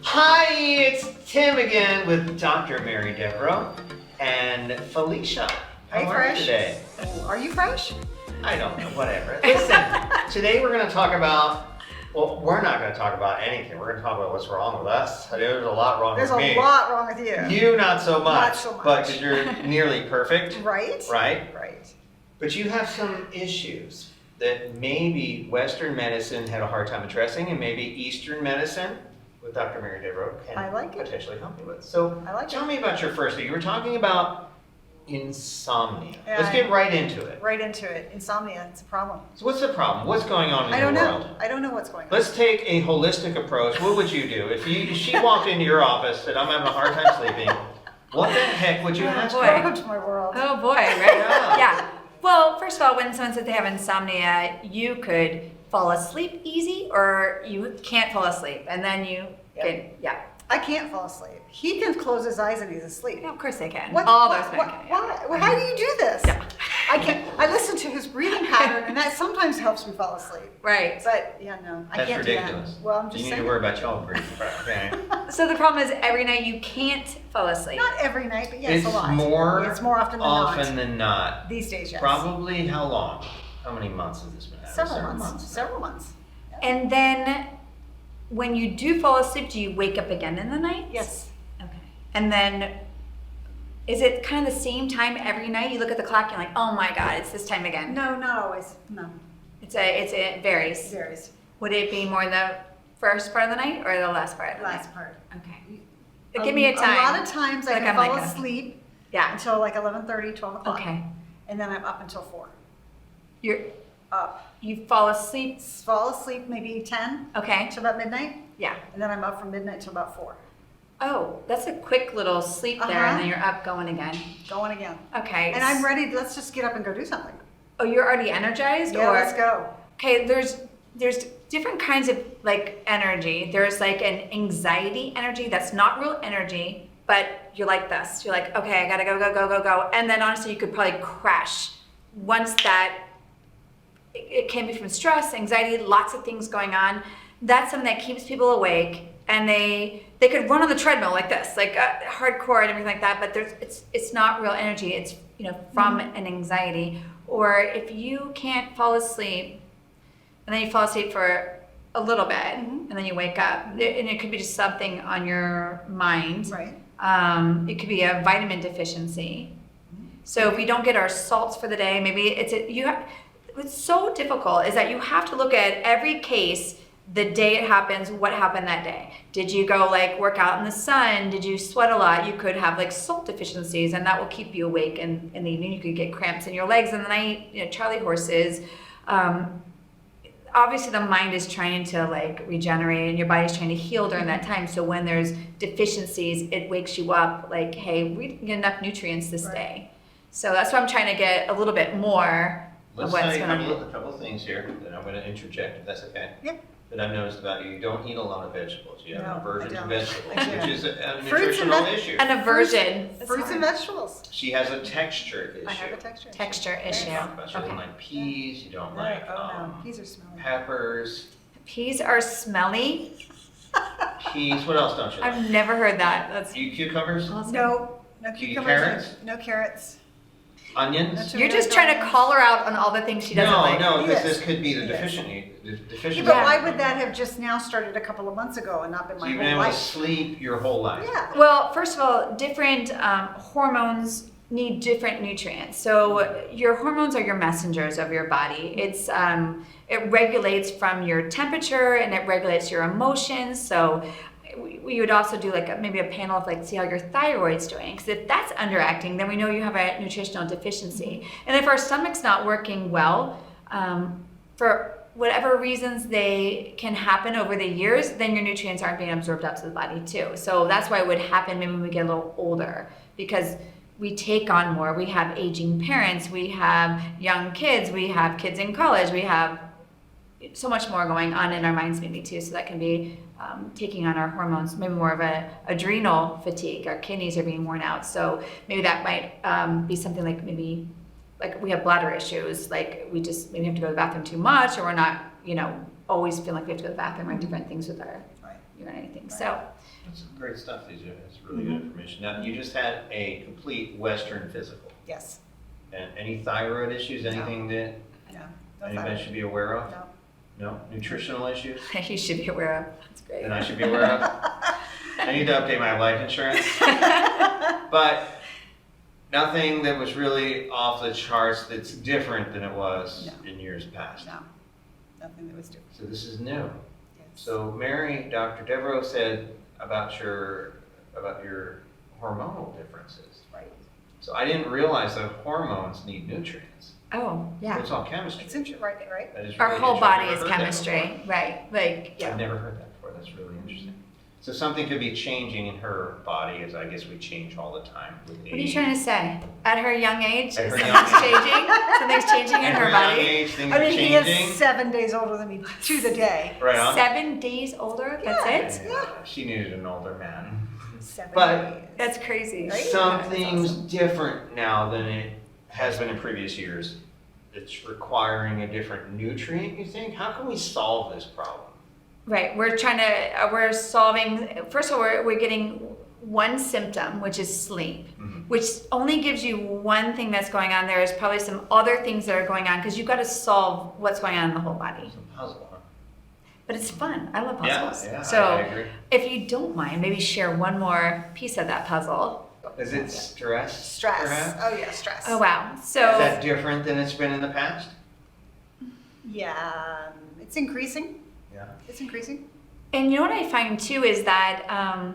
Hi, it's Tim again with Dr. Mary Devereaux and Felicia. How are you today? Are you fresh? I don't know, whatever. Listen, today we're going to talk about, well, we're not going to talk about anything. We're going to talk about what's wrong with us. There's a lot wrong with me. There's a lot wrong with you. You, not so much. Not so much. But because you're nearly perfect. Right? Right? Right. But you have some issues that maybe Western medicine had a hard time addressing, and maybe Eastern medicine with Dr. Mary Devereaux can potentially help you with. So tell me about your first thing. You were talking about insomnia. Let's get right into it. Right into it. Insomnia, it's a problem. So what's the problem? What's going on in your world? I don't know what's going on. Let's take a holistic approach. What would you do? If she walked into your office and said, I'm having a hard time sleeping, what the heck would you ask her? Welcome to my world. Oh boy, right? Yeah. Well, first of all, when someone says they have insomnia, you could fall asleep easy or you can't fall asleep. And then you can, I can't fall asleep. He can close his eyes and he's asleep. Yeah, of course they can. What, all what, those men what, can. Why? Well, how do you do this? Yeah. I can't. I listen to his breathing pattern and that sometimes helps me fall asleep. Right. But yeah, no, I That's can't ridiculous. do that. Well, I'm just you need saying. to worry about your own breathing. Okay. So the problem is every night you can't fall asleep. Not every night, but yes, It's a lot. more It's more often than not. These days, yes. Probably how long? How many months has this been happening? Several months. Yeah. And then when you do fall asleep, do you wake up again in the night? Yes. Okay. And then is it kind of the same time every night? You look at the clock, you're like, oh my God, it's this time again. No, not always. No. It varies. It varies. Would it be more the first part of the night or the last part of the night? Last part. Okay. Give me a time. A lot of times I can fall asleep until like 11:30, 12 o'clock. Okay. And then I'm up until 4. You're up. You fall asleep? Fall asleep maybe 10. Okay. To about midnight. Yeah. And then I'm up from midnight till about 4. Oh, that's a quick little sleep there, and then you're up going again. Going again. Okay. And I'm ready. Let's just get up and go do something. Oh, you're already energized? Yeah, let's go. Okay, there's different kinds of like energy. There's like an anxiety energy that's not real energy, but you're like this. You're like, okay, I gotta go. And then honestly, you could probably crash once that, it can be from stress, anxiety, lots of things going on. That's something that keeps people awake, and they could run on the treadmill like this, like hardcore and everything like that, but it's not real energy. It's from an anxiety. Or if you can't fall asleep, and then you fall asleep for a little bit, and then you wake up, and it could be just something on your mind. Right. It could be a vitamin deficiency. So if we don't get our salts for the day, maybe what's so difficult is that you have to look at every case the day it happens, what happened that day. Did you go like work out in the sun? Did you sweat a lot? You could have like salt deficiencies, and that will keep you awake in the evening. You could get cramps in your legs in the night, Charlie horses. Obviously the mind is trying to like regenerate, and your body's trying to heal during that time. So when there's deficiencies, it wakes you up like, hey, we didn't get enough nutrients this day. So that's why I'm trying to get a little bit more of what's going on. A couple of things here that I'm going to interject, if that's okay. Yep. That I've noticed about you. You don't eat a lot of vegetables. You have an aversion to vegetables, I do. which is a nutritional issue. An aversion. Fruits and vegetables. She has a texture issue. I have a texture issue. Texture issue. She don't like peas. You don't like no. Peas are smelly. peppers. Peas are smelly. Peas. What else don't you like? I've never heard that. That's Do you cucumbers? awesome. No Do you eat cucumbers. carrots? No carrots. Onions? You're just trying to call her out on all the things she doesn't like. No, because Yes. this could be the Yes. deficiency. Yeah, but why would that have just now started a couple of months ago and not been So my you've been whole able to life? sleep your whole life. Yeah. Well, first of all, different hormones need different nutrients. So your hormones are your messengers of your body. It regulates from your temperature, and it regulates your emotions. So we would also do like maybe a panel of like see how your thyroid's doing, because if that's underacting, then we know you have a nutritional deficiency. And if our stomach's not working well, for whatever reasons they can happen over the years, then your nutrients aren't being absorbed up to the body too. So that's why it would happen maybe when we get a little older, because we take on more. We have aging parents, we have young kids, we have kids in college, we have so much more going on in our minds maybe too. So that can be taking on our hormones, maybe more of a adrenal fatigue. Our kidneys are being worn out. So maybe that might be something like maybe like we have bladder issues, like we just maybe have to go to the bathroom too much, or we're not, always feel like we have to go to the bathroom or different things with our Right. urinating things. Right. So, That's some great stuff, these are, that's really good information. Now, you just had a complete Western physical. Yes. And any thyroid issues, anything that No. No anybody thyroid. should be aware of? No. No? Nutritional issues you should be aware of. That's great. that I should be aware of? I need to update my life insurance. But nothing that was really off the charts that's different than it was in years past. No. Nothing that was different. So this is new. Yes. So Mary, Dr. Devereaux said about your hormonal differences. Right. So I didn't realize that hormones need nutrients. Oh, yeah. It's all chemistry. It's interesting, right? That is Our really whole interesting. body I've is never heard that chemistry, before. right? Like, I've yeah. never heard that before. That's really interesting. So something could be changing in her body, as I guess we change all the time with age. What are you trying to say? At her young age, At her something's young changing. Something's changing in At her young body. age, things I mean, are he changing. is 7 days older than me to the day. Right on. 7 days older. That's it. Yeah, she needed an older man. 7 But- days. That's crazy. Right? Something's different now than it has been in previous years. It's requiring a different nutrient, you think? How can we solve this problem? Right. We're solving. First of all, we're getting one symptom, which is sleep, which only gives you one thing that's going on. There is probably some other things that are going on because you've got to solve what's going on in the whole body. It's a puzzle, huh? But it's fun. I love Yeah, puzzles. yeah, So I agree. if you don't mind, maybe share one more piece of that puzzle. Is it stress? Stress. Perhaps? Oh, yeah, stress. Oh, wow. Is So that different than it's been in the past? Yeah, it's increasing. Yeah. It's increasing. And you know what I find too is that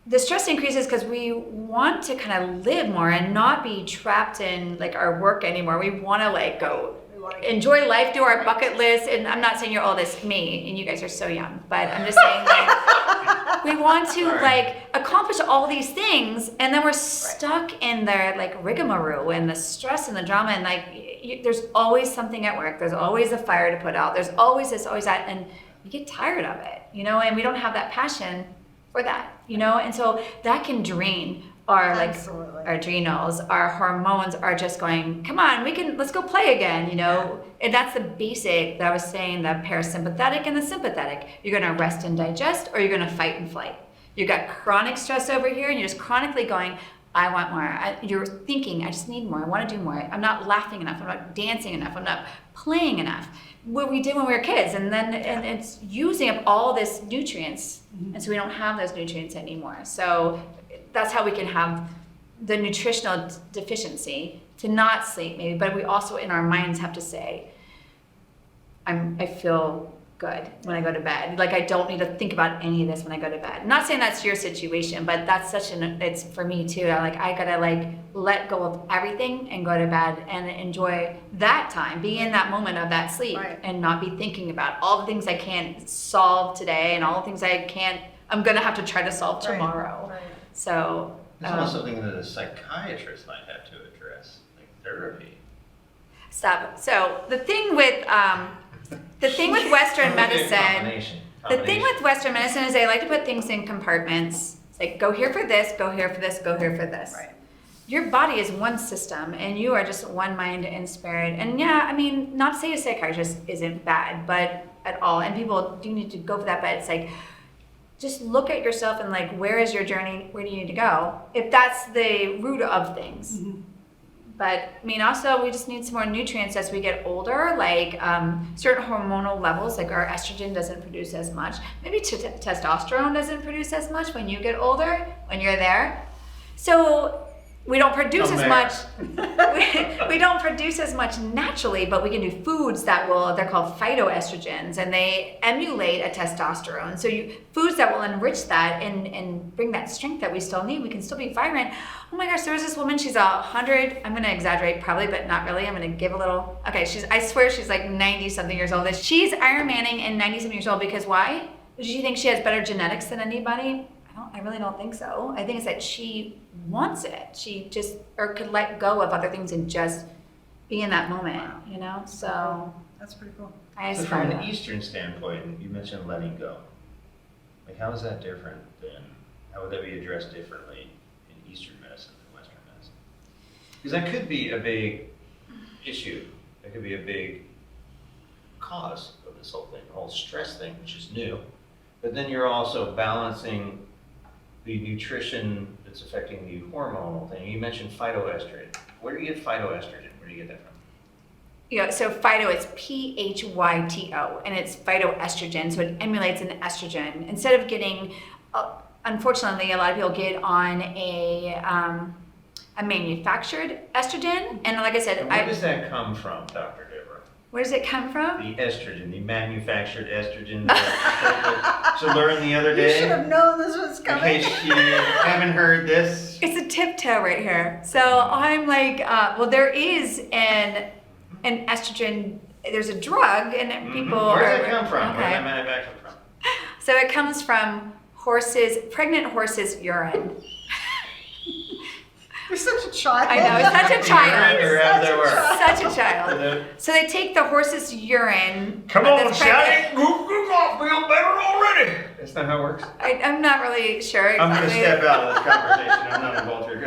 the stress increases because we want to kind of live more and not be trapped in like our work anymore. We want to like go We want to enjoy life, do our bucket list. And I'm not saying you're all this me and you guys are so young, but I'm just saying like we want to Sorry. like accomplish all these things and then we're stuck in their like rigmarole and the stress and the drama and like there's always something at work. There's always a fire to put out. There's always this, always that. And you get tired of it, you know, and we don't have that passion for that, you know, and so that can drain our like Absolutely. our adrenals, our hormones are just going, come on, let's go play again, you know, and that's the basic that I was saying, the parasympathetic and the sympathetic. You're going to rest and digest, or you're going to fight and flight. You got chronic stress over here, and you're just chronically going, I want more. You're thinking, I just need more. I want to do more. I'm not laughing enough. I'm not dancing enough. I'm not playing enough. What we did when we were kids, and then and it's using up all this nutrients, and so we don't have those nutrients anymore. So that's how we can have the nutritional deficiency to not sleep, maybe. But we also in our minds have to say, I feel good when I go to bed. Like I don't need to think about any of this when I go to bed. I'm not saying that's your situation, but that's it's for me too. I gotta like let go of everything and go to bed and enjoy that time, be in that moment of that sleep and not be thinking about all the things I can't solve today and all the things I'm gonna have to try to solve tomorrow. Right. So It's almost something that a psychiatrist might have to address, like therapy. stop. So the thing with Western medicine. The thing with Western medicine is they like to put things in compartments. It's like, go here for this, go here for this, go here for this. Right. Your body is one system and you are just one mind and spirit. And yeah, I mean, not to say a psychiatrist isn't bad, but at all. And people do need to go for that, but it's like, just look at yourself and like, where is your journey? Where do you need to go? If that's the root of things. Mm-hmm. But I mean, also we just need some more nutrients as we get older, like certain hormonal levels, like our estrogen doesn't produce as much. Maybe testosterone doesn't produce as much when you get older, when you're there. So we don't produce as much. We don't produce as much naturally, but we can do foods they're called phytoestrogens, and they emulate a testosterone. So foods that will enrich that and bring that strength that we still need. We can still be vibrant. Oh my gosh, there was this woman, she's 100, I'm gonna exaggerate probably, but not really. I'm gonna give a little, okay, I swear she's like 90 something years old. She's Ironmanning and 90 something years old because why? Does she think she has better genetics than anybody? I really don't think so. I think it's that she wants it. She just, or could let go of other things and just be in that moment, you know? So That's pretty cool. I So aspire from to an that. Eastern standpoint, you mentioned letting go. Like how is that different than, how would that be addressed differently in Eastern medicine than Western medicine? Because that could be a big issue. That could be a big cause of this whole thing, the whole stress thing, which is new. But then you're also balancing the nutrition that's affecting the hormonal thing. You mentioned phytoestrogen. Where do you get phytoestrogen? Where do you get that from? Yeah, so phyto is Phyto, and it's phytoestrogen, so it emulates an estrogen. Instead of getting, unfortunately, a lot of people get on a manufactured estrogen, and like I said, And where does that come from, Dr. Devereaux? where does it come from? The estrogen, the manufactured estrogen that I to learn the other You day. should have known this was In coming. case you haven't heard this. It's a tiptoe right here. So I'm like, well, there is an estrogen. There's a drug, and people. Where does it come from? Where Okay. does that manufactured from? So it comes from pregnant horses' urine. You're such a child. I know, it's such a child. Or how does that work? Such a child. So they take the horse's urine. Come that's on, pregnant- Shaggy. Goof off. Feel better already. That's not how it works. I'm not really sure I'm going to exactly. step out of this conversation. I'm not involved here. Go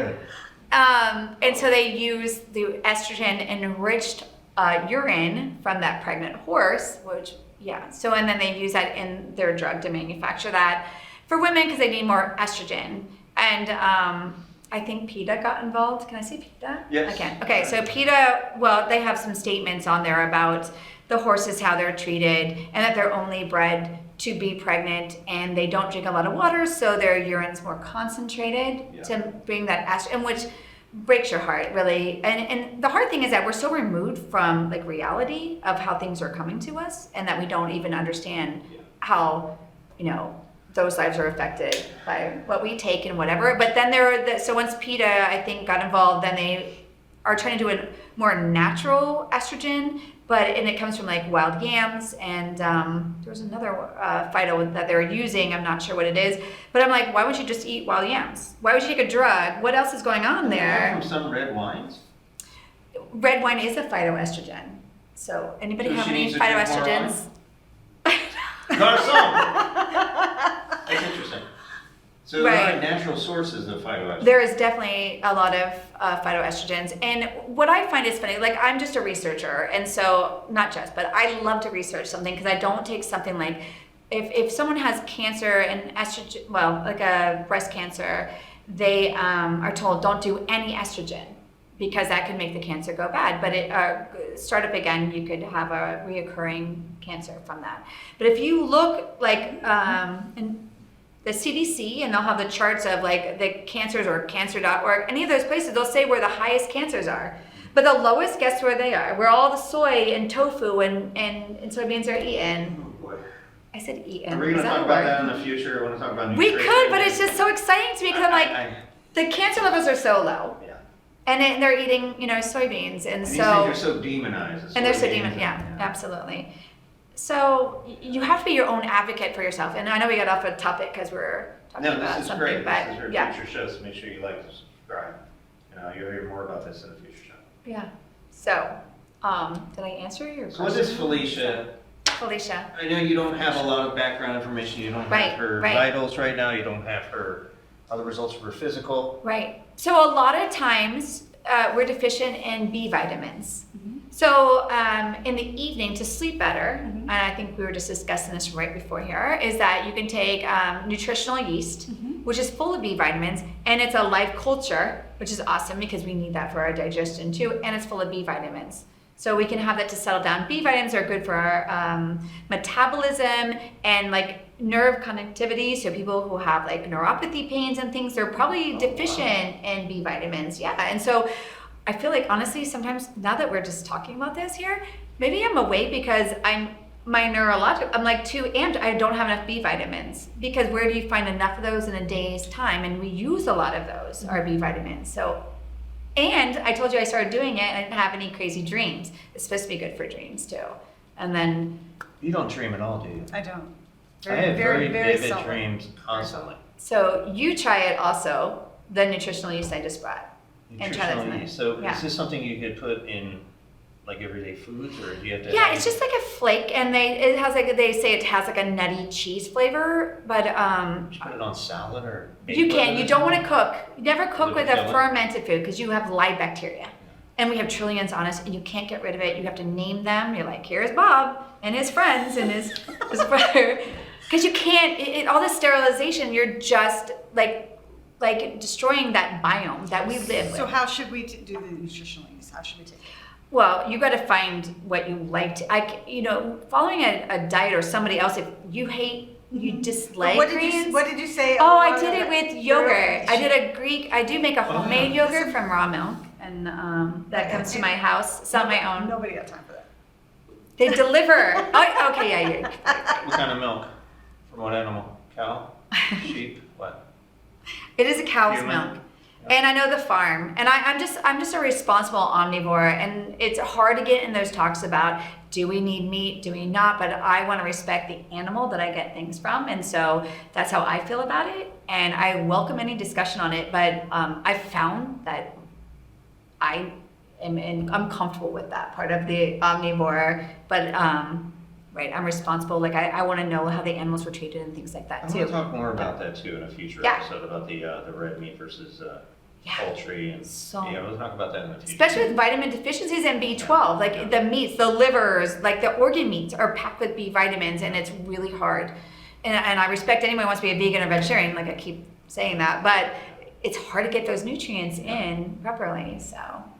ahead. And so they use the estrogen enriched urine from that pregnant horse, which, yeah. So, and then they use that in their drug to manufacture that for women because they need more estrogen. And I think PETA got involved. Can I say PETA? Yes. I can. Okay, so PETA, well, they have some statements on there about the horses, how they're treated, and that they're only bred to be pregnant, and they don't drink a lot of water, so their urine's more concentrated to bring that estrogen, which breaks your heart, really. And the hard thing is that we're so removed from like reality of how things are coming to us, and that we don't even understand how, you know, those lives are affected by what we take and whatever. But then so once PETA, I think, got involved, then they are trying to do a more natural estrogen, and it comes from like wild yams, and there's another phyto that they're using, I'm not sure what it is, but I'm like, why would you just eat wild yams? Why would you take a drug? What else is going on there? From some red wines? Red wine is a phytoestrogen. So anybody So have she any needs to drink more phytoestrogens? Garcon. That's interesting. So there Right. are natural sources of phytoestrogen. There is definitely a lot of phytoestrogens. And what I find is funny, like I'm just a researcher, and so not just, but I love to research something because I don't take something like, if someone has cancer and estrogen, well, like a breast cancer, they are told don't do any estrogen because that could make the cancer go bad. But it start up again, you could have a reoccurring cancer from that. But if you look like in the CDC, and they'll have the charts of like the cancers, or cancer.org, any of those places, they'll say where the highest cancers are. But the lowest, guess where they are? Where all the soy and tofu and soybeans are eaten. Oh, boy. I said eaten. Are we going Is to that talk a about word? that in the future? I want to talk about We nutrition. could, but it's just so exciting to me because I'm like, the cancer levels are so low. Yeah. And they're eating, soybeans. And And these so. things are so demonized. And they're so soybeans demon, yeah, absolutely. So you have to be your own advocate for yourself. And I know we got off a topic because we're talking No, about this is something, great. but This is our yeah, future show, so make sure you like and subscribe. You'll hear more about this in a future show. yeah. So, did I answer your So what question? is Felicia? Felicia? I know you don't have a lot of background information. You don't Right, have her right. vitals right now. You don't have her other results of her physical. Right. So a lot of times we're deficient in B vitamins. Mm-hmm. So in the evening to sleep better, and I think we were just discussing this right before here, is that you can take nutritional yeast, which is full of B vitamins, and it's a life culture, which is awesome because we need that for our digestion too, and it's full of B vitamins. So we can have that to settle down. B vitamins are good for our metabolism and like nerve connectivity. So people who have like neuropathy pains and things, they're probably deficient in B vitamins. Yeah, and so I feel like honestly, sometimes now that we're just talking about this here, maybe I'm awake because I'm like too amped. I don't have enough B vitamins because where do you find enough of those in a day's time? And we use a lot of those, our B vitamins. So, and I told you I started doing it and I didn't have any crazy dreams. It's supposed to be good for dreams too. And then, You don't dream at all, do you? I don't. I have very vivid seldom. dreams constantly. so you try it also, the nutritional yeast I just brought. And try that Nutritional tonight. yeast. So Yeah. is this something you could put in like everyday foods, or do you have to? Yeah, it's just like a flake, and they say it has like a nutty cheese flavor, but Would you put it on salad or? you can. You don't want to cook. You never cook Would with it a kill it? fermented food because you have live bacteria, and we have trillions on us, and you can't get rid of it. You have to name them. You're like, here's Bob, and his friends and his brother, because you can't, all this sterilization, you're just like destroying that biome that we live with. So how should we do the nutritional needs? How should we take it? Well, you got to find what you like to, following a diet or somebody else, if you hate, you dislike greens. What did you say? Oh, I did it with yogurt. I do make a homemade yogurt from raw milk, and that comes to my house. It's not my own. Nobody got time for that. They deliver. Oh, okay, yeah. What kind of milk? From what animal? Cow? Sheep? What? It is a cow's Human? milk. And I know the farm, and I'm just a responsible omnivore, and it's hard to get in those talks about, do we need meat, do we not, but I want to respect the animal that I get things from, and so that's how I feel about it, and I welcome any discussion on it, but I found that I'm comfortable with that part of the omnivore, but right, I'm responsible, like I want to know how the animals were treated and things like that I too. want to talk more about that too in a future episode, about the red meat versus poultry, and we'll talk about that in the future. Especially with vitamin deficiencies and B12, like the meats, the livers, like the organ meats are packed with B vitamins, and it's really hard. And I respect anyone who wants to be a vegan or vegetarian, like I keep saying that, but it's hard to get those nutrients in properly,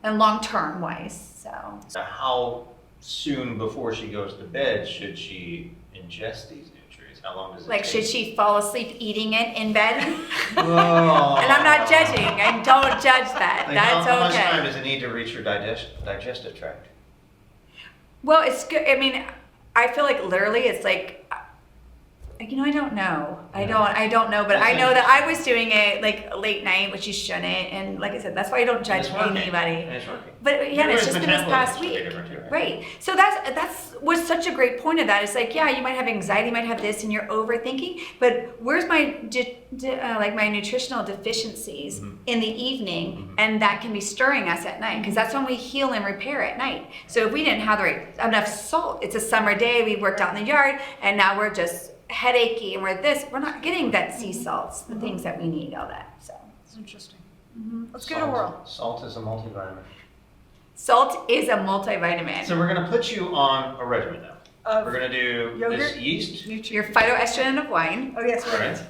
and long-term wise, so. How soon before she goes to bed should she ingest these nutrients? How long does it take? Should she fall asleep eating it in bed? Oh. And I'm not judging, I don't judge that, that's how much okay. time does it need to reach her digestive tract? Well, it's good, I mean, I feel like literally it's like, I don't know. I don't know, but I know that I was doing it like late night, which you shouldn't. And like I said, that's why I don't judge anybody. And it's working. But yeah, it's just been this past week. Right. So that's was such a great point of that. It's like, yeah, you might have anxiety, you might have this, and you're overthinking. But where's my my nutritional deficiencies in the evening, and that can be stirring us at night, because that's when we heal and repair at night. So if we didn't have enough salt, it's a summer day, we worked out in the yard, and now we're just headachy, and we're not getting that sea salts, the things that we need, all that. So It's interesting. Let's give it a whirl. Salt is a multivitamin. salt is a multivitamin. So we're going to put you on a regimen now. We're going to do yogurt, this yeast. Your phytoestrogen of wine. Oh yes,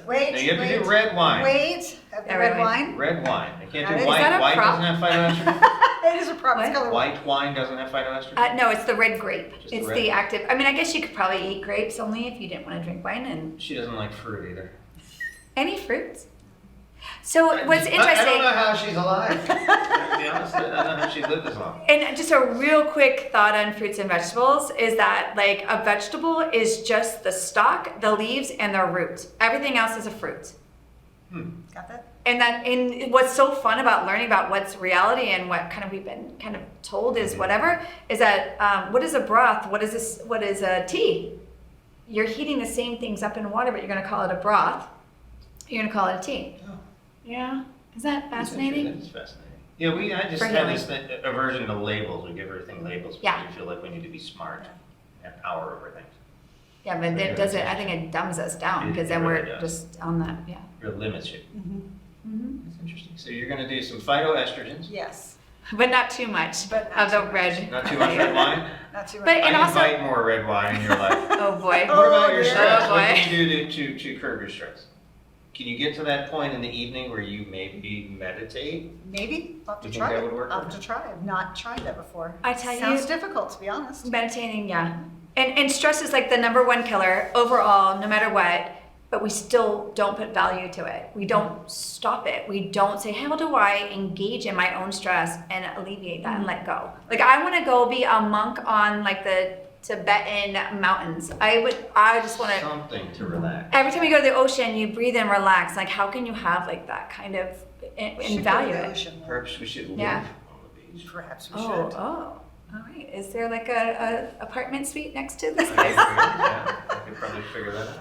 wait. Now you have to do red wine. Wait, have the red wine. Red wine. I can't Is do white. that a White prop? doesn't have phytoestrogen. It is a problem. It's colored. White wine doesn't have phytoestrogen. No, it's the red grape. Just It's the the red. active. I mean, I guess you could probably eat grapes only if you didn't want to drink wine, and She doesn't like fruit either. any fruits. So what's I don't interesting, know how she's alive. To be honest, I don't know how she's lived this long. and just a real quick thought on fruits and vegetables is that like a vegetable is just the stalk, the leaves, and the root. Everything else is a fruit. Got that? And what's so fun about learning about what's reality and what kind of we've been kind of told is whatever, is that what is a broth? What is a tea? You're heating the same things up in water, but you're going to call it a broth. You're going to call it a tea. Oh. Yeah. Is that fascinating? It's fascinating. Yeah, I just For have healing. this aversion to labels. We give everything labels because Yeah. we feel like we need to be smart and have power over things. Yeah, but it does it. I think it dumbs us down, because then It really we're does. just on that. Yeah. Real limits you. Mm-hmm. That's interesting. So you're going to do some phytoestrogens. Yes. But not too much But of not the too much. red. Not too much red wine. Not too much. But- I And also- invite more red wine in your life. Oh boy. What about your dear. stress? Oh, What boy. can you do to curb your stress? Can you get to that point in the evening where you maybe meditate? Maybe. I'll have to You try think that it. would work? I'll have to try. I've not tried that before. I tell you- Sounds difficult, to be honest. Meditating, yeah. And stress is like the #1 killer overall, no matter what, but we still don't put value to it. We don't stop it. We don't say, how do I engage in my own stress and alleviate that and let go? Like I want to go be a monk on like the Tibetan mountains. I just want to, Something to relax. every time you go to the ocean, you breathe and relax. Like how can you have like that kind of and Should go to value the it? ocetion more. Perhaps we should live Yeah. on the beach. Perhaps we Oh, should. all right. Is there like a apartment suite next to this I place? yeah, I could probably figure that out.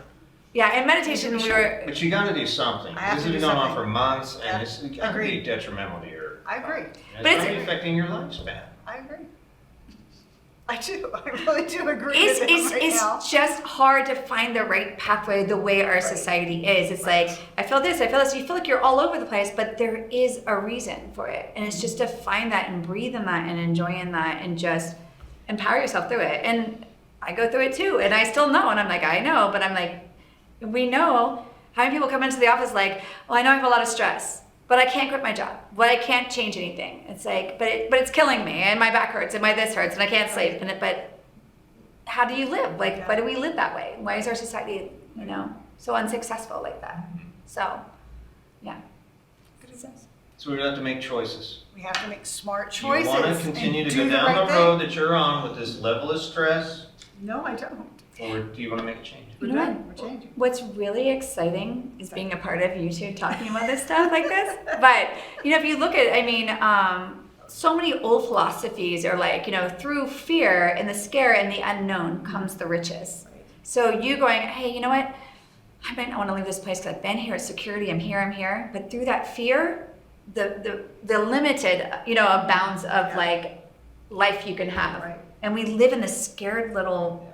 Yeah, and meditation, we were, But you got to do something. I have This to has do been going on something. for months, and Yeah. it's got to be Agreed. detrimental to your. I agree. And But it's it's- really affecting your lifespan. I agree. I do. I really do agree with it right now. it's just hard to find the right pathway the way our society is. It's like, I feel this, you feel like you're all over the place, but there is a reason for it. And it's just to find that and breathe in that and enjoy in that and just empower yourself through it. And I go through it too, and I still know, and I'm like, I know, but I'm like, we know. How many people come into the office like, well, I know I have a lot of stress, but I can't quit my job, but I can't change anything. It's like, but it's killing me, and my back hurts, and my this hurts, and I can't sleep, but how do you live? Like, why do we live that way? Why is our society, so unsuccessful like that? So, yeah. So we have to make choices. We have to make smart Do you choices. want to continue and to do go down right the road that you're on with this level of stress, thing. No, I don't. or do you want to make a change? We're You know doing. We're changing. What's really exciting is being a part of you two talking about this stuff like this. But, if you look at, so many old philosophies are like, through fear and the scare and the unknown comes the riches. So you going, hey, you know what? I might not want to leave this place because I've been here, it's security, I'm here. But through that fear, the limited, bounds of like life you can have. Right. And we live in this scared little,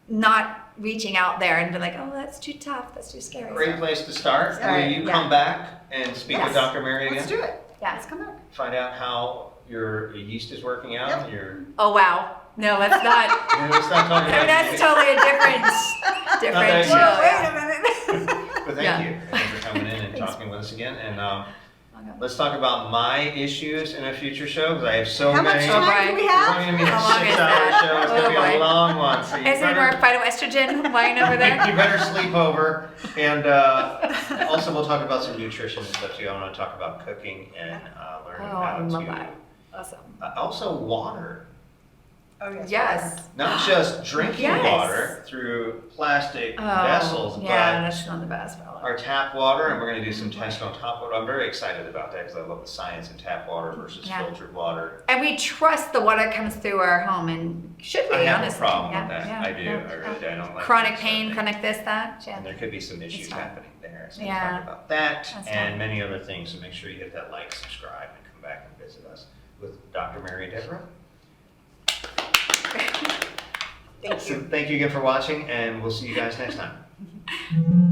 not reaching out there and be like, oh, that's too tough, that's too scary. Great place to start. Yeah. Will you come back and speak with Dr. Mary again? Let's do it. Yeah. Let's come back. Find out how your yeast is working out. Yep. Your Oh, wow. No, let's not. let's not talk about That's yeast. totally a different Okay. show. Well, Wait a minute. But thank Yeah. you. Thank you for coming in and talking with us again. And let's talk about my issues in a future show because I have so How much many. time do we It's have? only going to be a How long is 6-hour that? show. It's Oh, going to be a boy. long one. So you Is there more better, phytoestrogen wine over there? you better sleep over. And also we'll talk about some nutrition and stuff too. I want to talk about cooking and learning Oh, I how love to. that. Awesome. Also water. Oh, yes. Yes. Not just drinking Yes. water through plastic vessels, yeah, but that's not the best. our tap water, and we're going to do some tests on tap water. I'm very excited about that because I love the science in tap water versus Yeah. filtered water. And we trust the water comes through our home, and should be I have honestly. no problem Yeah, with that. yeah, I do. yeah, I really do. I don't like Chronic that pain, stuff. chronic this, that. Yeah. And there could be some issues It's fine. happening there. So Yeah. we'll talk about that That's and fine. many other things. So make sure you hit that like, subscribe, and come back and visit us with Dr. Mary Devereaux. Thank you. So thank you again for watching, and we'll see you guys next time.